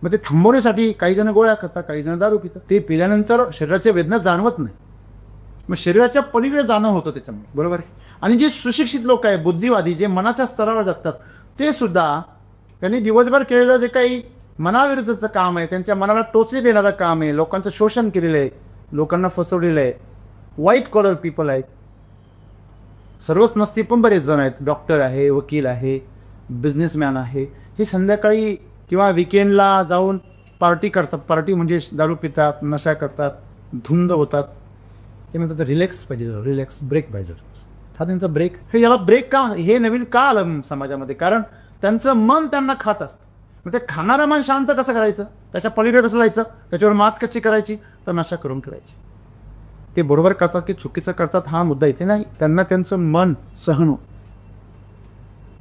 मग ते थांबवण्यासाठी काही जण गोळ्या खातात, काही जण दारू पितात. ते पिल्यानंतर शरीराच्या वेदना जाणवत नाही, मग शरीराच्या पलीकडे जाणं होतं त्याच्यामुळे, बरोबर आहे. आणि जे सुशिक्षित लोक आहे, बुद्धिवादी, जे मनाच्या स्तरावर जगतात, ते सुद्धा त्यांनी दिवसभर केलेलं जे काही मनाविरुद्धचं काम आहे, त्यांच्या मनाला टोचले देणारं काम आहे, लोकांचं शोषण केलेलं आहे, लोकांना फसवलेलं आहे, व्हाईट कॉलर पीपल आहेत, सर्वच नसते पण बरेच जण आहेत, डॉक्टर आहे, वकील आहे, बिझनेसमॅन आहे, हे संध्याकाळी किंवा विकेंडला जाऊन पार्टी करतात. पार्टी म्हणजे दारू पितात, नशा करतात, धुंद होतात. ते म्हणतात रिलॅक्स पाहिजे, रिलॅक्स ब्रेक पाहिजे. हा त्यांचा ब्रेक. हे याला ब्रेक का, हे नवीन का आलं समाजामध्ये? कारण त्यांचं मन त्यांना खात असतं. मग ते खाणारं मन शांत कसं करायचं, त्याच्या पलीकडे कसं जायचं, त्याच्यावर मात कशी करायची, तर नशा करून करायची. ते बरोबर करतात की चुकीचं करतात हा मुद्दा इथे नाही. त्यांना त्यांचं मन सहन होतं,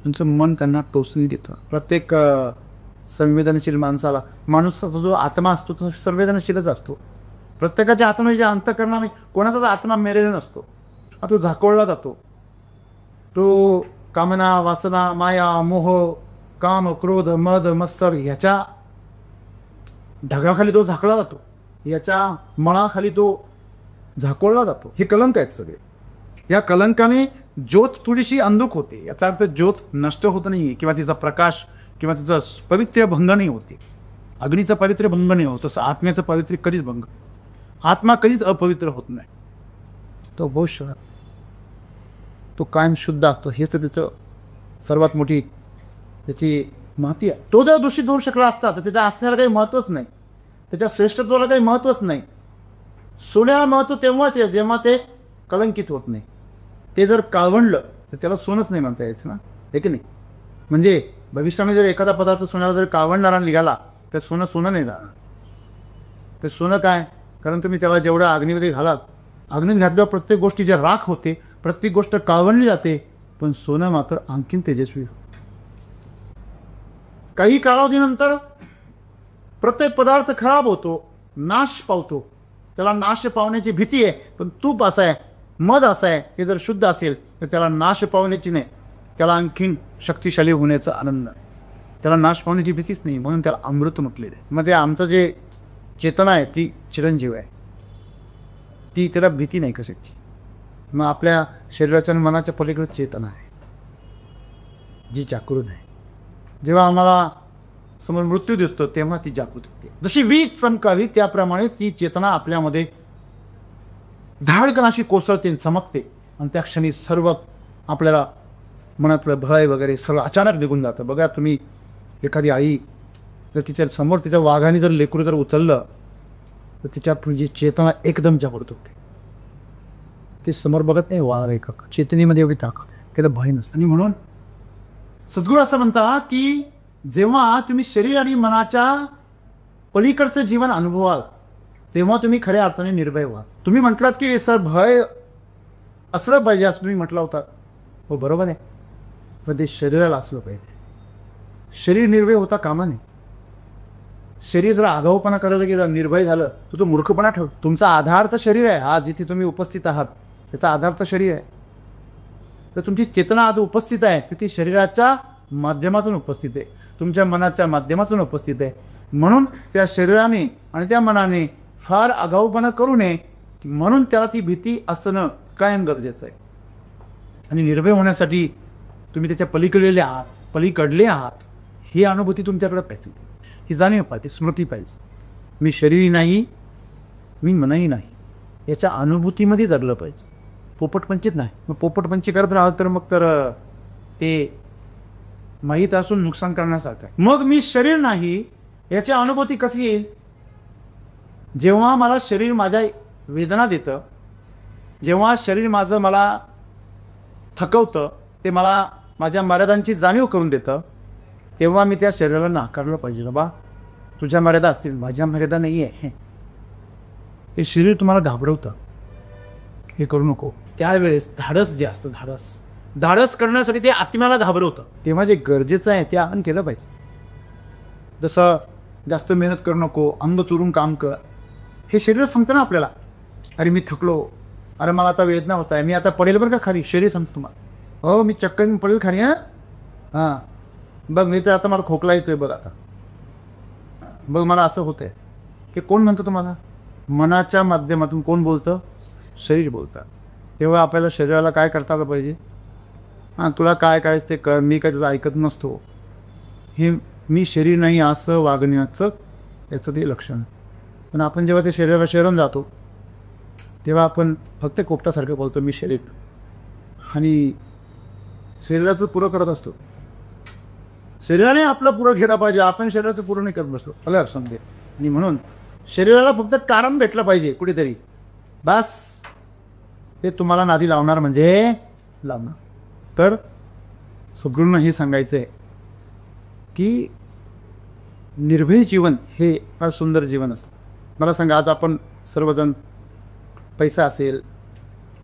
त्यांचं मन त्यांना टोचणी देतं. प्रत्येक संवेदनशील माणसाला, माणूसाचा जो आत्मा असतो तो संवेदनशीलच असतो. प्रत्येकाच्या आत्म्याचे अंतःकरणाने कोणाचाच आत्मा मेलेला नसतो, तो झाकोळला जातो. तो कामना, वासना, माया, मोह, काम, क्रोध, मद, मत्सर ह्याच्या ढगाखाली तो झाकला जातो, याच्या मळाखाली तो झाकोळला जातो. हे कलंक आहेत सगळे. या कलंकाने ज्योत थोडीशी अंधुक होते. याचा अर्थ ज्योत नष्ट होत नाही किंवा तिचा प्रकाश किंवा तिचं पवित्र्य भंग नाही होते. अग्नीचं पवित्र्य भंग नाही होत, तसं आत्म्याचं पवित्र्य कधीच भंग, आत्मा कधीच अपवित्र होत नाही. तो बहुत तो कायम शुद्ध असतो. हेच तर त्याचं सर्वात मोठी त्याची महती आहे. तो जर दूषित होऊ शकला असता तर त्याच्या असण्याला काही महत्त्वच नाही, त्याच्या श्रेष्ठत्वाला काही महत्त्वच नाही. सोन्याला महत्त्व तेव्हाच आहे जेव्हा ते कलंकित होत नाही. ते जर काळवंडलं तर त्याला सोनंच नाही म्हणता यायचं ना, हे की नाही? म्हणजे भविष्यामध्ये जर एखादा पदार्थ सोन्याला जर काळवंडणारा निघाला तर सोनं सोनं नाही राहणार. ते सोनं काय, कारण तुम्ही त्याला जेवढ्या अग्नीमध्ये घालाल, अग्नीत घातल्यावर प्रत्येक गोष्टी जे राख होते, प्रत्येक गोष्ट काळवंडली जाते, पण सोनं मात्र आणखीन तेजस्वी होतं. काही कालावधीनंतर प्रत्येक पदार्थ खराब होतो, नाश पावतो. त्याला नाश पावण्याची भीती आहे. पण तूप असं आहे, मध असं आहे, हे जर शुद्ध असेल तर त्याला नाश पावण्याची नाही, त्याला आणखीन शक्तिशाली होण्याचा आनंद आहे. त्याला नाश पावण्याची भीतीच नाही, म्हणून त्याला अमृत म्हटलेलं आहे. मग ते आमचं जे चेतना आहे ती चिरंजीव आहे, ती त्याला भीती नाही कशाची. मग आपल्या शरीराच्या आणि मनाच्या पलीकडे चेतना आहे जी जागृत आहे. जेव्हा आम्हाला समोर मृत्यू दिसतो तेव्हा ती जागृत होते. जशी वीज चमकावी त्याप्रमाणे ती चेतना आपल्यामध्ये धाडकन अशी कोसळते, चमकते, आणि त्या क्षणी सर्व आपल्याला मनातलं भय वगैरे सगळं अचानक निघून जातं. बघा तुम्ही, एखादी आई जर तिच्या समोर तिच्या वाघाने जर लेकरू जर उचललं तर तिच्या जी चेतना एकदम जागृत होते. ते समोर बघत नाही वाघ आहे का, चेतनेमध्ये एवढी ताकद आहे, त्याला भय नसतं. आणि म्हणून सद्गुरू असं म्हणतात की जेव्हा तुम्ही शरीर आणि मनाच्या पलीकडचं जीवन अनुभवाल तेव्हा तुम्ही खऱ्या अर्थाने निर्भय व्हा. तुम्ही म्हटलात की सर भय असलं पाहिजे असं तुम्ही म्हटलं होता, हो बरोबर आहे, पण ते शरीराला असलं पाहिजे. शरीर निर्भय होता कामा नये. शरीर जर आगाऊपणा करायला गेलं, निर्भय झालं तर तो मूर्खपणा ठेवतो. तुमचा आधार तर शरीर आहे. आज इथे तुम्ही उपस्थित आहात त्याचा आधार तर शरीर आहे. तर तुमची चेतना आज उपस्थित आहे तर ती शरीराच्या माध्यमातून उपस्थित आहे, तुमच्या मनाच्या माध्यमातून उपस्थित आहे. म्हणून त्या शरीराने आणि त्या मनाने फार आगाऊपणा करू नये, म्हणून त्याला ती भीती असणं कायम गरजेचं आहे. आणि निर्भय होण्यासाठी तुम्ही त्याच्या पलीकडले आहात, पलीकडले आहात, ही अनुभूती तुमच्याकडे पाहिजे, ही जाणीव पाहिजे, स्मृती पाहिजे. मी शरीरही नाही, मी मनही नाही, याच्या अनुभूतीमध्ये जगलं पाहिजे. पोपटपंचीत नाही. मग पोपटपंची करत राहत तर मग तर ते माहीत असून नुकसान करण्यासारखं आहे. मग मी शरीर नाही याची अनुभूती कशी येईल? जेव्हा मला शरीर माझ्या वेदना देतं, जेव्हा शरीर माझं मला थकवतं, ते मला माझ्या मर्यादांची जाणीव करून देतं, तेव्हा मी त्या शरीराला नाकारलं पाहिजे. बाबा तुझ्या मर्यादा असतील, माझ्या मर्यादा नाही आहे. हे शरीर तुम्हाला घाबरवतं, हे करू नको. त्यावेळेस धाडस जे असतं, धाडस करण्यासाठी ते आत्म्याला घाबरवतं. तेव्हा जे गरजेचं आहे ते आपण केलं पाहिजे. जसं जास्त मेहनत करू नको, अंग चुरून काम कर, हे शरीर सांगतं ना आपल्याला. अरे मी थकलो, अरे मला आता वेदना होत आहे, मी आता पडेल बरं का खाली. शरीर सांगतो तुम्हाला, हो मी चक्कन पडेल खाली. हां बघ मी तर आता मला खोकला येतोय बघ, आता बघ मला असं होतं आहे. हे कोण म्हणतं तुम्हाला? मनाच्या माध्यमातून कोण बोलतं? शरीर बोलतं. तेव्हा आपल्याला शरीराला काय करता आलं पाहिजे? हां तुला काय करायचं ते कर, मी काय तुला ऐकत नसतो, हे मी शरीर नाही असं वागण्याचं याचं ते लक्षण. पण आपण जेव्हा ते शरीराला शरण जातो तेव्हा आपण फक्त कोपटासारखं बोलतो मी शरीर, आणि शरीराचं पुरं करत असतो. शरीराने आपलं पुरं घेतलं पाहिजे, आपण शरीराचं पुरं नाही करत बसलो. मला लक्षात दे. आणि म्हणून शरीराला फक्त कारण भेटलं पाहिजे कुठेतरी, बस ते तुम्हाला नादी लावणार म्हणजे लावणार. तर सगळ्यांना हे सांगायचं आहे की निर्भय जीवन हे फार सुंदर जीवन असतं. मला सांगा, आज आपण सर्वजण पैसा असेल,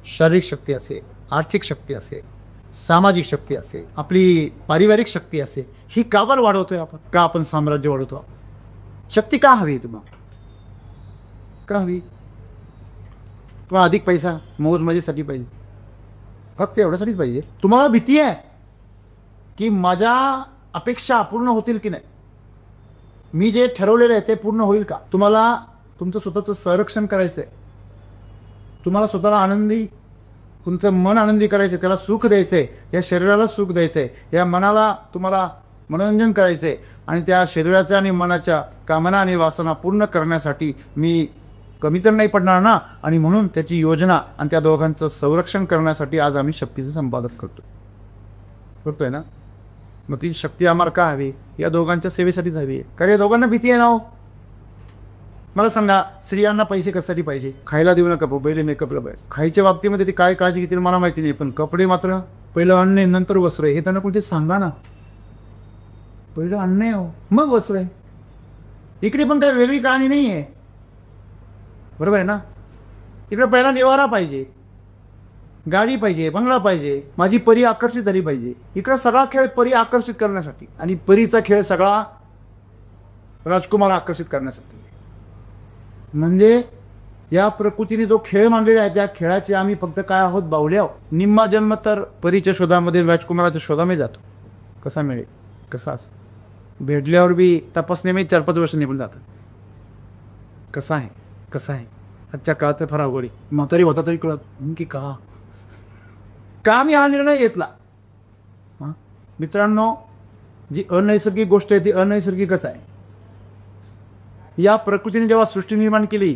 शारीरिक शक्ती असेल, आर्थिक शक्ती असेल, सामाजिक शक्ती असेल, आपली पारिवारिक शक्ती असेल, ही का बरं वाढवतोय आपण? का आपण साम्राज्य वाढवतो? शक्ती का हवी तुम्हाला? का हवी? किंवा अधिक पैसा मौज मजेसाठी पाहिजे? फक्त एवढ्यासाठीच पाहिजे? तुम्हाला भीती आहे की माझ्या अपेक्षा पूर्ण होतील की नाही, मी जे ठरवलेलं आहे ते पूर्ण होईल का? तुम्हाला तुमचं स्वतःचं संरक्षण करायचं आहे, तुम्हाला स्वतःला आनंदी, तुमचं मन आनंदी करायचं आहे, त्याला सुख द्यायचं आहे, या शरीराला सुख द्यायचं आहे, या मनाला तुम्हाला मनोरंजन करायचं आहे, आणि त्या शरीराच्या आणि मनाच्या कामना आणि वासना पूर्ण करण्यासाठी मी कमी तर नाही पडणार ना. आणि म्हणून त्याची योजना आणि त्या दोघांचं संरक्षण करण्यासाठी आज आम्ही शक्तीचं संपादन करतोय ना. मग ती शक्ती आम्हाला का हवी? या दोघांच्या सेवेसाठीच हवी आहे. कारण या दोघांना भीती आहे ना हो. मला सांगा, स्त्रियांना पैसे कशासाठी पाहिजे? खायला देऊ नका, पहिले मेकअपला पाहिजे. खायच्या बाबतीमध्ये ती काय काळजी घेतील मला माहिती नाही, पण कपडे मात्र पहिलं अन्न आहे नंतर वस्त्र आहे, हे त्यांना कोणते सांगा ना. पहिलं अन्न आहे हो, मग वस्त्र आहे. इकडे पण काही वेगळी कहाणी नाही आहे, बरोबर आहे ना. इकडे पहिला निवारा पाहिजे, गाडी पाहिजे, बंगला पाहिजे, माझी परी आकर्षित झाली पाहिजे. इकडे सगळा खेळ परी आकर्षित करण्यासाठी, आणि परीचा खेळ सगळा राजकुमार आकर्षित करण्यासाठी. म्हणजे या प्रकृतीने जो खेळ मांडलेला आहे त्या खेळाचे आम्ही फक्त काय आहोत? बाहुले आहोत. निम्मा जन्म तर परीच्या शोधामध्ये, राजकुमाराच्या शोधामध्ये जातो. कसा मिळेल, कसा असं भेटल्यावर बी तपासण्यामध्ये 4-5 वर्ष निघून जातात. कसा आहे, कसा आहे? आजच्या काळात तर फार अवघड आहे. म्हातारी होता तरी कळत की का मी हा निर्णय घेतला. मित्रांनो, जी अनैसर्गिक गोष्ट आहे ती अनैसर्गिकच आहे. या प्रकृतीने जेव्हा सृष्टी निर्माण केली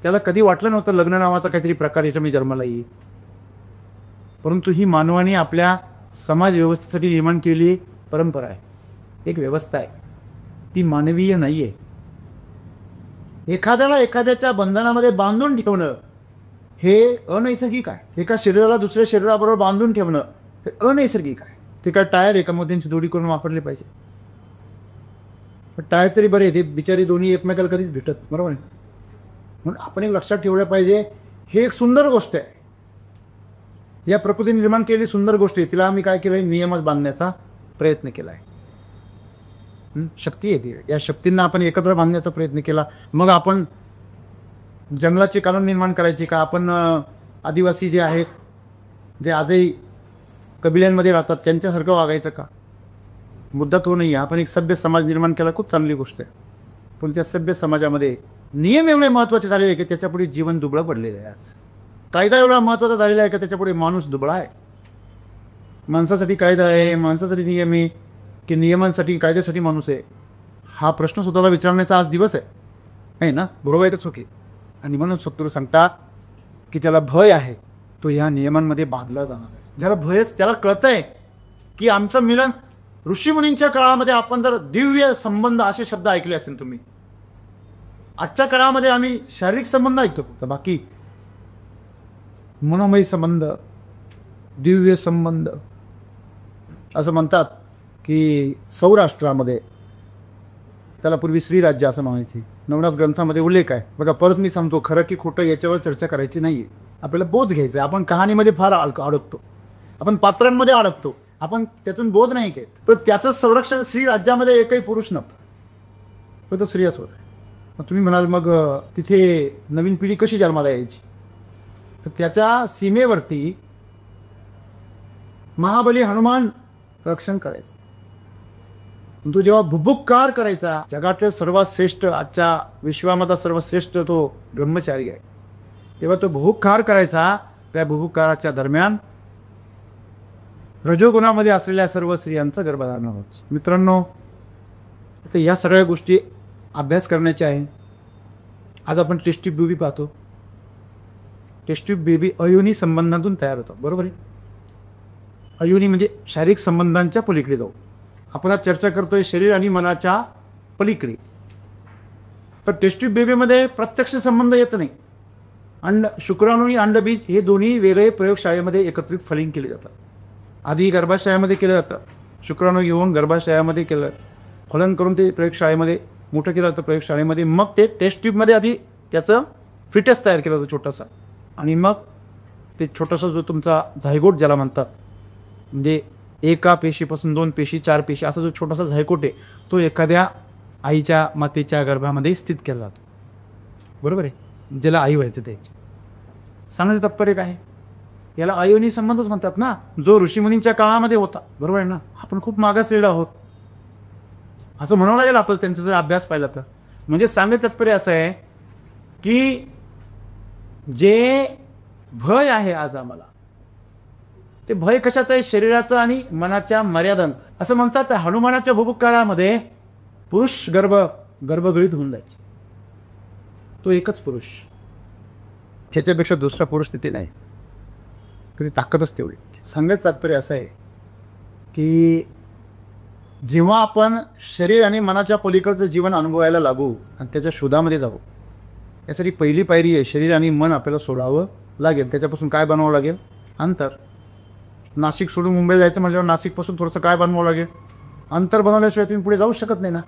त्याला कधी वाटलं नव्हतं लग्न नावाचा काहीतरी प्रकार याच्यामध्ये जन्माला येईल. परंतु ही मानवाने आपल्या समाज व्यवस्थेसाठी निर्माण केलेली परंपरा आहे, एक व्यवस्था आहे, ती मानवीय नाही आहे. एखाद्याला एखाद्याच्या बंधनामध्ये बांधून ठेवणं हे अनैसर्गिक आहे. एका शरीराला दुसऱ्या शरीराबरोबर बांधून ठेवणं हे अनैसर्गिक आहे. ते काय टायर एकामध्ये जोडी करून वापरले पाहिजे, पण टायर तरी बरे, ते बिचारी दोन्ही एकमेकाला कधीच भेटत, बरोबर आहे. म्हणून आपण एक लक्षात ठेवलं पाहिजे, हे एक सुंदर गोष्ट आहे. या प्रकृतीने निर्माण केलेली सुंदर गोष्ट आहे, तिला आम्ही काय केलं? नियमच बांधण्याचा प्रयत्न केला आहे. शक्ती आहे ती, या शक्तींना आपण एकत्र बांधण्याचा प्रयत्न केला. मग आपण जंगलाचे कानून निर्माण करायचे का? आपण आदिवासी जे आहेत, जे आजही कबिल्यांमध्ये राहतात, त्यांच्यासारखं वागायचं का? मुद्दा तो नाही आहे. आपण एक सभ्य समाज निर्माण केला, खूप चांगली गोष्ट आहे. पण त्या सभ्य समाजामध्ये नियम एवढे महत्त्वाचे झालेले आहे की त्याच्यापुढे जीवन दुबळं पडलेलं आहे. आज कायदा एवढा महत्त्वाचा झालेला आहे की त्याच्यापुढे माणूस दुबळा आहे. माणसासाठी कायदा आहे, माणसासाठी नियम आहे, की नियमांसाठी कायद्यासाठी माणूस आहे? हा प्रश्न स्वतःला विचारण्याचा आज दिवस आहे ना. बरोबर आहे का चुकी? आणि म्हणून सत्तूर सांगतात की ज्याला भय आहे तो ह्या नियमांमध्ये बांधला जाणार आहे. ज्याला भयच, त्याला कळतंय की आमचं मिलन ऋषीमुनींच्या काळामध्ये आपण जर दिव्य संबंध असे शब्द ऐकले असेल तुम्ही, आजच्या काळामध्ये आम्ही शारीरिक संबंध ऐकतो फक्त, बाकी मनोमय संबंध, दिव्य संबंध असं म्हणतात की सौराष्ट्रामध्ये त्याला पूर्वी श्रीराज्य असं म्हणायचे. नवनाथ ग्रंथामध्ये उल्लेख आहे बघा. परत मी सांगतो, खरं की खोटं याच्यावर चर्चा करायची नाही आहे. आपल्याला बोध घ्यायचा आहे. आपण कहाणीमध्ये फार अडकतो, आपण पात्रांमध्ये अडकतो, आपण त्यातून बोध नाही घेत. पण त्याचं संरक्षण श्रीराज्यामध्ये एकही पुरुष नव्हता, तो स्त्रियाच होता. मग तुम्ही म्हणाल मग तिथे नवीन पिढी कशी जन्माला यायची? तर त्याच्या सीमेवरती महाबली हनुमान रक्षण करायचं. तो जेव्हा भुभुक्कार करायचा, जगातले सर्वात श्रेष्ठ, आजच्या विश्वामधला सर्वश्रेष्ठ तो ब्रह्मचारी आहे, तेव्हा तो भुभुक्कार करायचा. त्या भुभुक्काराच्या दरम्यान रजोगुणामध्ये असलेल्या सर्व स्त्रियांचं गर्भधारण होतं. मित्रांनो, तर या सगळ्या गोष्टी अभ्यास करण्याच्या आहे. आज आपण टेस्ट ट्यूब बेबी पाहतो. टेस्ट ट्यूब बेबी अयोनी संबंधातून तयार होतात, बरोबर आहे. अयोनी म्हणजे शारीरिक संबंधांच्या पलीकडे जाऊ. आपण आज चर्चा करतोय शरीर आणि मनाच्या पलीकडे. तर टेस्ट ट्यूब बेबीमध्ये प्रत्यक्ष संबंध येत नाही. शुक्राणू आणि अंडबीज हे दोन्ही वेगळे प्रयोगशाळेमध्ये एकत्रित फलिंग केले जातात. आधी गर्भाशयामध्ये केलं जातं, शुक्राणू घेऊन गर्भाशयामध्ये केलं, फलन करून ते प्रयोगशाळेमध्ये मोठं केलं जातं प्रयोगशाळेमध्ये. मग ते टेस्ट ट्यूबमध्ये आधी त्याचं फिटस तयार केलं जातं छोटासा, आणि मग ते छोटासा जो तुमचा झायगोट ज्याला म्हणतात, म्हणजे एका पेशीपासून 2 पेशी 4 पेशी असा जो छोटासा झायगोट आहे, तो एखाद्या आईच्या मातेच्या गर्भामध्ये स्थित केला जातो, बरोबर आहे. ज्याला आई व्हायचं त्याची. सांगण्याचं तात्पर्य काय? याला अयोनी संबंधच म्हणतात ना, जो ऋषीमुनींच्या काळामध्ये होता, बरोबर आहे ना. आपण खूप मागासलेलो आहोत असं म्हणावं लागेल आपल्याला त्यांचा जर अभ्यास पाहिला तर. म्हणजे सांगण्याचं तात्पर्य असं आहे की जे भय आहे आज आम्हाला, ते भय कशाचं आहे? शरीराचं आणि मनाच्या मर्यादांचं. असं म्हणतात हनुमानाच्या भुभुक्कारामध्ये पुरुष गर्भगळीत होऊन जायचे. तो एकच पुरुष, त्याच्यापेक्षा दुसरा पुरुष तिथे नाही. त्याची ताकदच तेवढी. सांगायचं तात्पर्य असं आहे की जेव्हा आपण शरीर आणि मनाच्या पलीकडचं जीवन अनुभवायला लागू आणि त्याच्या शोधामध्ये जाऊ, यासाठी पहिली पायरी आहे शरीर आणि मन आपल्याला सोडावं लागेल. त्याच्यापासून काय बनवावं लागेल? अंतर. नाशिक सोडून मुंबईला जायचं म्हटल्यावर नाशिकपासून थोडंसं काय बनवावं लागेल? अंतर बनवल्याशिवाय तुम्ही पुढे जाऊ शकत नाही ना.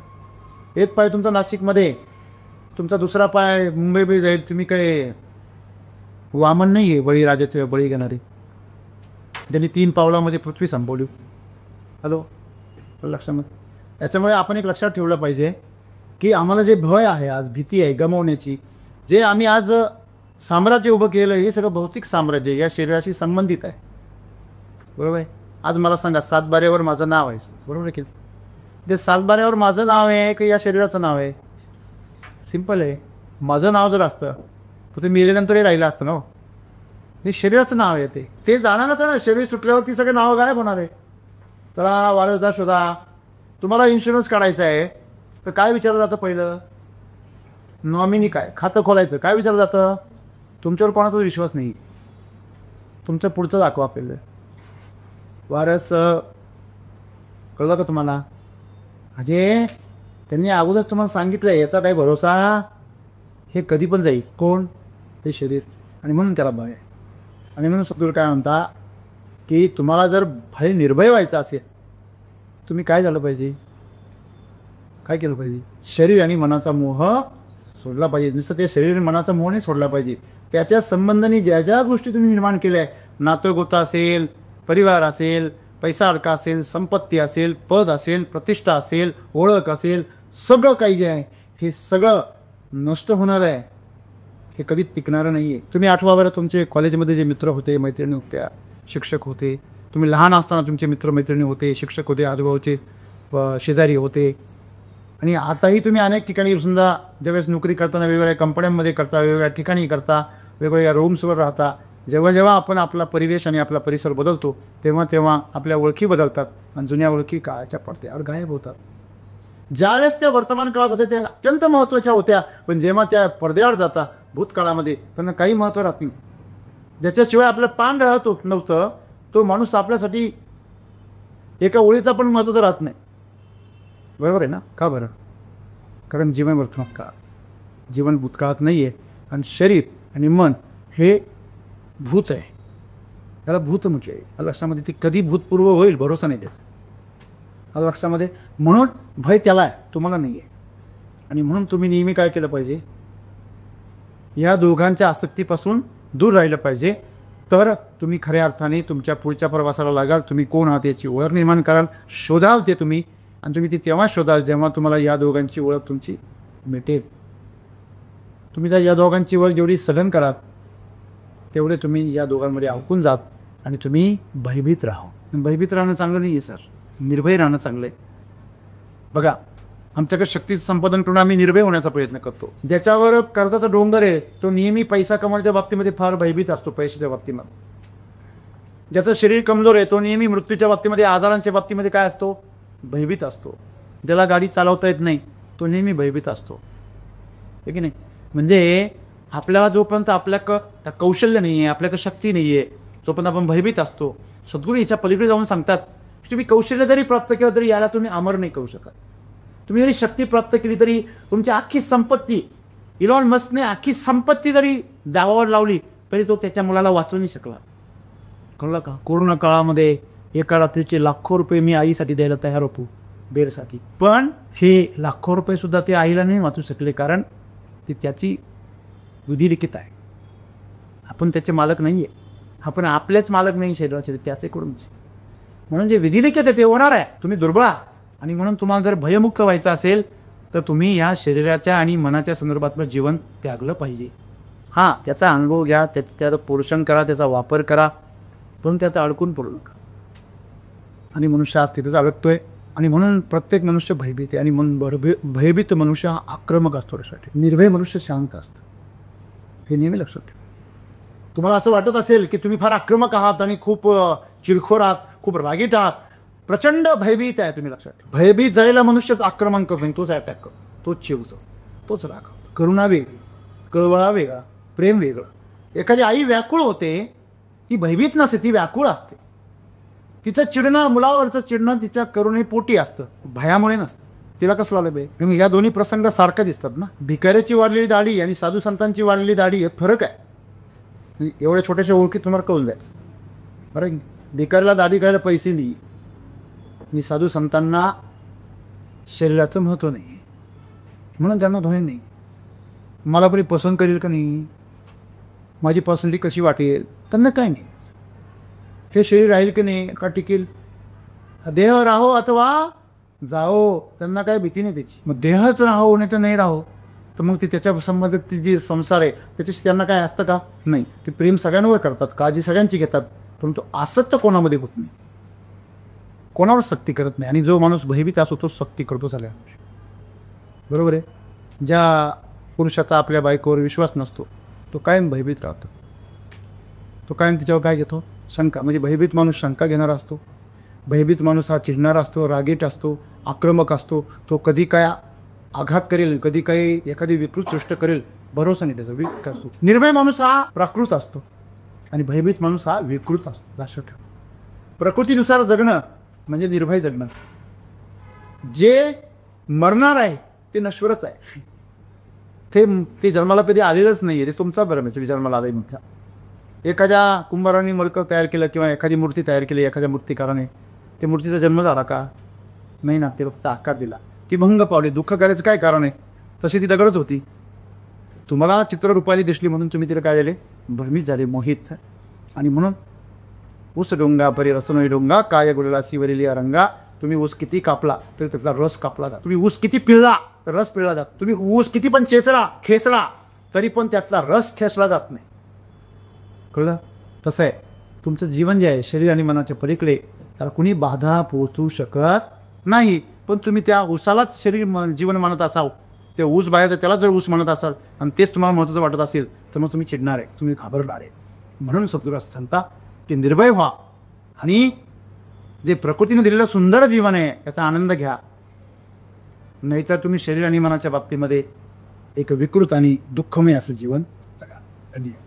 एक पाय तुमचा नाशिकमध्ये, तुमचा दुसरा पाय मुंबईमध्ये जाईल. तुम्ही काय वामन नाही आहे बळीराजाचे बळी घेणारे, ज्यांनी 3 पावलामध्ये पृथ्वी संपवली. हॅलो, लक्षामध्ये. याच्यामुळे आपण एक लक्षात ठेवलं पाहिजे की आम्हाला जे भय आहे, आज भीती आहे गमावण्याची, जे आम्ही आज साम्राज्य उभं केलं, हे सगळं भौतिक साम्राज्य या शरीराशी संबंधित आहे, बरोबर आहे. आज मला सांगा, 7 बाऱ्यावर माझं नाव आहे, बरोबर आहे की? ते 7 बाऱ्यावर माझं नाव आहे की या शरीराचं नाव आहे? सिंपल आहे. माझं नाव जर असतं तर ते मेल्यानंतरही राहिलं असतं ना. हे शरीराचं नाव आहे, ते जाणारच आहे ना. शरीर सुटल्यावरती सगळे नावं गायब होणार आहे. चला वारसदार शोधा. तुम्हाला इन्शुरन्स काढायचा आहे तर काय विचारलं जातं? पहिलं नॉमिनी काय, खातं खोलायचं, काय विचारलं जातं? तुमच्यावर कोणाचाच विश्वास नाही, तुमचं पुढचं दाखवा आपल्याला. वारस कळलं का तुम्हाला? अजय, त्यांनी अगोदरच तुम्हाला सांगितलं याचा काही भरोसा, हे कधी पण जाईल. कोण? ते शरीर. आणि म्हणून त्याला भय आहे. आणि म्हणून सद्गुरू काय म्हणता की तुम्हाला जर भय निर्भय व्हायचं असेल, तुम्ही काय झालं पाहिजे? काय केलं पाहिजे? शरीर आणि मनाचा मोह सोडला पाहिजे. नुसतं ते शरीर आणि मनाचा मोह नाही सोडला पाहिजे, त्याच्या संबंधाने ज्या ज्या गोष्टी तुम्ही निर्माण केल्या आहे, नातं असेल, परिवार असेल, पैसा अडका असेल, संपत्ती असेल, पद असेल, प्रतिष्ठा असेल, ओळख असेल, सगळं काही जे आहे हे सगळं नष्ट होणार आहे. हे कधीच टिकणारं नाही आहे. तुम्ही आठवा बरं, तुमचे कॉलेजमध्ये जे मित्र होते, मैत्रिणी होत्या, शिक्षक होते, तुम्ही लहान असताना तुमचे मित्रमैत्रिणी होते, शिक्षक होते, आजूबाजूचे शेजारी होते, आणि आताही तुम्ही अनेक ठिकाणी समजा ज्यावेळेस नोकरी करताना वेगवेगळ्या कंपन्यांमध्ये करता, वेगवेगळ्या ठिकाणी करता, वेगवेगळ्या रूम्सवर राहता, जेव्हा जेव्हा आपण आपला परिवेश आणि आपला परिसर बदलतो तेव्हा तेव्हा आपल्या ओळखी बदलतात आणि जुन्या ओळखी काळाच्या पडद्यावर गायब होतात. ज्यावेळेस त्या वर्तमान काळात होत्या त्या अत्यंत महत्त्वाच्या होत्या, पण जेव्हा त्या पडद्यावर जाता भूतकाळामध्ये त्यांना काही महत्त्व राहत नाही. ज्याच्याशिवाय आपलं पान राहत नव्हतं तो माणूस आपल्यासाठी एका ओळीचा पण महत्त्वाचा राहत नाही. बरोबर आहे ना? का बरं? कारण जीवन वर्तमानात काळ, जीवन भूतकाळात नाही आहे. आणि शरीर आणि मन हे भूत आहे, त्याला भूत म्हटले. लक्षामध्ये ती कधी भूतपूर्व होईल भरोसा नाही त्याचा. लक्षामध्ये म्हणून भय त्याला आहे, तुम्हाला नाही आहे. आणि म्हणून तुम्ही नेहमी काय केलं पाहिजे? या दोघांच्या आसक्तीपासून दूर राहिलं पाहिजे. तर तुम्ही खऱ्या अर्थाने तुमच्या पुढच्या प्रवासाला लागाल. तुम्ही कोण आहात याची ओळख निर्माण कराल, शोधाल ते तुम्ही. आणि तुम्ही ती तेव्हा शोधाल जेव्हा तुम्हाला या दोघांची ओळख तुमची मिळेल. तुम्ही जर या दोघांची ओळख जेवढी सघन कराल तेवढे तुम्ही या दोघांमध्ये अडकून जात आणि तुम्ही भयभीत राहा. भयभीत राहणं चांगलं नाही आहे सर, निर्भय राहणं चांगलं आहे. बघा, आमच्याकडे शक्तीचं संपादन करून आम्ही निर्भय होण्याचा प्रयत्न करतो. ज्याच्यावर कर्जाचा डोंगर आहे तो नेहमी पैसा कमवण्याच्या बाबतीमध्ये फार भयभीत असतो. पैशाच्या बाबतीमध्ये ज्याचं शरीर कमजोर आहे तो नेहमी मृत्यूच्या बाबतीमध्ये, आजारांच्या बाबतीमध्ये काय असतो? भयभीत असतो. ज्याला गाडी चालवता येत नाही तो नेहमी भयभीत असतो, आहे की नाही? म्हणजे आपल्याला जोपर्यंत आपल्याकडं कौशल्य नाही आहे, आपल्याकडं शक्ती नाही आहे, तोपर्यंत आपण भयभीत असतो. सद्गुरू याच्या पलीकडे जाऊन सांगतात, तुम्ही कौशल्य जरी प्राप्त केलं तरी याला तुम्ही अमर नाही करू शकत. तुम्ही जरी शक्ती प्राप्त केली तरी तुमची अख्खी संपत्ती, इलॉन मस्कने अख्खी संपत्ती जरी दावावर लावली तरी तो त्याच्या मुलाला वाचवू नाही शकला. कळलं का? कोरोना काळामध्ये एका रात्रीचे लाखो रुपये मी आईसाठी द्यायला तयार होतो, बेडसाठी. पण हे लाखो रुपये सुद्धा ते आईला नाही वाचू शकले, कारण ती त्याची विधिलिखित आहे. आपण त्याचे मालक नाही आहे, आपण आपलेच मालक नाही शरीराचे, त्याचे कडून. म्हणून जे विधिलिखित आहे ते होणार आहे. तुम्ही दुर्बळ आहात आणि म्हणून तुम्हाला जर भयमुक्त व्हायचं असेल तर तुम्ही या शरीराच्या आणि मनाच्या संदर्भातलं जीवन त्यागलं पाहिजे. हां, त्याचा अनुभव घ्या, त्याचं पोषण करा, त्याचा वापर करा, पण त्यात अडकून पडू नका. आणि मनुष्य आज तिथंच अडकतोय. आणि म्हणून प्रत्येक मनुष्य भयभीत आहे. आणि म्हणून भयभीत मनुष्य हा आक्रमक असतो. थोड्यासाठी निर्भय मनुष्य शांत असतं, हे नेहमी लक्षात ठेवा. तुम्हाला असं वाटत असेल की तुम्ही फार आक्रमक आहात आणि खूप चिरखोर आहात, खूप रागीट आहात, प्रचंड भयभीत आहे, तुम्ही लक्षात ठेवा. भयभीत झालेला मनुष्यच आक्रमण करतो, तोच अटॅक करतो, तोच चिवतो, तोच रागवतो. करुणा वेगळी, कळवळा वेगळा, प्रेम वेगळं. एखादी आई व्याकुळ होते, ती भयभीत नसते, ती व्याकुळ असते. तिचं चिडणं, मुलावरचं चिडणं तिच्या करुणेपोटी असतं, भयामुळे नसतं. तिला कसं आलं बे? या दोन्ही प्रसंग सारखं दिसतात ना. भिकाऱ्याची वाढलेली दाढी आणि साधू संतांची वाढलेली दाढी यात फरक आहे. एवढ्या छोट्याशा ओळखीत तुम्हाला कळून जायचं. बरं, भिकाऱ्याला दाढी करायला पैसे नाही आणि साधू संतांना शरीराचं महत्त्व नाही, म्हणून त्यांना धोरण नाही. मला कोणी पसंत करेल का नाही, माझी पसंती कशी वाटेल, त्यांना काय नाही. हे शरीर राहील की नाही, का टिकेल, देह राहो अथवा जाओ, त्यांना काय भीती नाही त्याची. मग देहच राहो नाही तर नाही राहो, तर मग ती त्याच्या संबंधित जी संसार आहे त्याच्याशी त्यांना काय असतं का? नाही. ते प्रेम सगळ्यांवर करतात, काळजी सगळ्यांची घेतात, परंतु आसक्त कोणामध्ये होत नाही, कोणावर सक्ती करत नाही. आणि जो माणूस भयभीत असतो तो सक्ती करतो सगळ्यांवर. बरोबर आहे. ज्या पुरुषाचा आपल्या बायकोवर विश्वास नसतो तो कायम भयभीत राहतो, तो कायम तिच्यावर काय घेतो? शंका. म्हणजे भयभीत माणूस शंका घेणारा असतो. भयभीत माणूस हा चिडणारा असतो, रागीट असतो, आक्रमक असतो. तो कधी काय आघात करेल, कधी काही एखादी विकृत सृष्ट करेल, भरोसा नाही त्याचा, विकृत असतो. निर्भय माणूस हा प्राकृत असतो आणि भयभीत माणूस हा विकृत असतो. लक्षात ठेवा. प्रकृतीनुसार जगणं म्हणजे निर्भय जगणं. जे मरणार आहे ते नश्वरच आहे, ते जन्माला कधी आलेलंच नाही आहे, ते तुमचा भ्रम आहे. जन्माला आलाय मोठा. एखाद्या कुंभाराने मडकं तयार केलं किंवा एखादी मूर्ती तयार केली एखाद्या मूर्तिकाराने, ते मूर्तीचा जन्म झाला का? नाही ना, ते फक्त आकार दिला, ती भंग पावली. दुःख करायचं काय कारण आहे? तशी ती दगडच होती. तुम्हाला चित्ररूपाली दिसली म्हणून तुम्ही तिला काय झाले? भ्रमित झाले, मोहित. आणि म्हणून ऊस डोंगा परी रसनोई डोंगा, काय गुलासी वरिली रंगा. तुम्ही ऊस किती कापला तरी त्याचा रस कापला जातो. तुम्ही ऊस किती पिळला तर रस पिळला जातो. तुम्ही ऊस किती पण खेचला तरी पण त्यातला रस खेचला जात नाही. कळलं? तसं आहे तुमचं जीवन जे आहे, शरीर आणि मनाच्या पलीकडे, त्याला कुणी बाधा पोहोचू शकत नाही. पण तुम्ही त्या ऊसालाच जीवन मानत असाल, ते ऊस बाहेरचं त्याला जर ऊस म्हणत असाल आणि तेच तुम्हाला महत्त्वाचं वाटत असेल तर मग तुम्ही चिडणार आहे, तुम्ही घाबरणार आहे. म्हणून सद्गुरू असं सांगता की निर्भय व्हा आणि जे प्रकृतीने दिलेलं सुंदर जीवन आहे याचा आनंद घ्या. नाहीतर तुम्ही शरीर आणि मनाच्या बाबतीमध्ये एक विकृत आणि दुःखमय असं जीवन जगा. धन्यवाद.